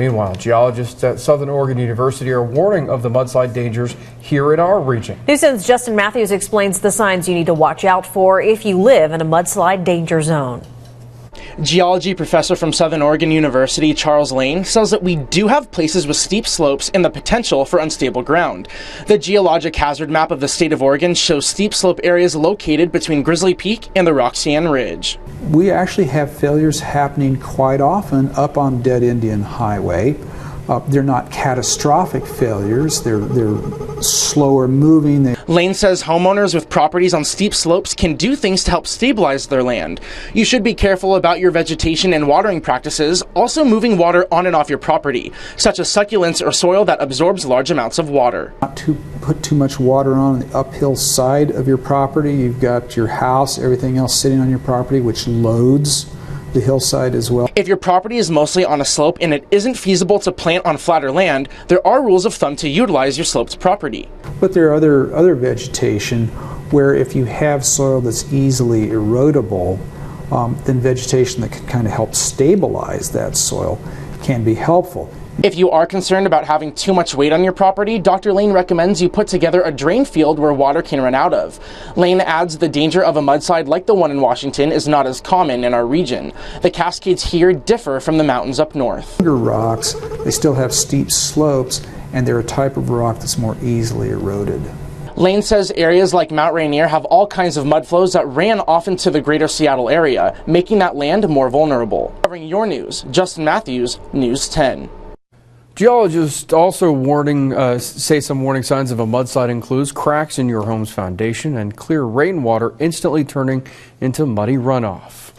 Meanwhile, geologists at Southern Oregon University are warning of the mudslide dangers here in our region. News 10's Justin Matthews explains the signs you need to watch out for if you live in a mudslide danger zone. Geology professor from Southern Oregon University, Charles Lane, says that we do have places with steep slopes and the potential for unstable ground. The Geologic Hazard Map of the state of Oregon shows steep slope areas located between Grizzly Peak and the Roxy Ridge. We actually have failures happening quite often up on Dead Indian Highway. They're not catastrophic failures, they're slower moving. Lane says homeowners with properties on steep slopes can do things to help stabilize their land. You should be careful about your vegetation and watering practices, also moving water on and off your property, such as succulents or soil that absorbs large amounts of water. Not to put too much water on the uphill side of your property. You've got your house, everything else sitting on your property, which loads the hillside as well. If your property is mostly on a slope and it isn't feasible to plant on flatter land, there are rules of thumb to utilize your sloped property. But there are other vegetation where if you have soil that's easily erodible, then vegetation that can kind of help stabilize that soil can be helpful. If you are concerned about having too much weight on your property, Dr. Lane recommends you put together a drain field where water can run out of. Lane adds the danger of a mudslide like the one in Washington is not as common in our region. The Cascades here differ from the mountains up north. Bigger rocks, they still have steep slopes, and they're a type of rock that's more easily eroded. Lane says areas like Mount Rainier have all kinds of mudflows that ran off into the greater Seattle area, making that land more vulnerable. Covering your news, Justin Matthews, News 10. Geologists also say some warning signs of a mudslide includes cracks in your home's foundation and clear rainwater instantly turning into muddy runoff.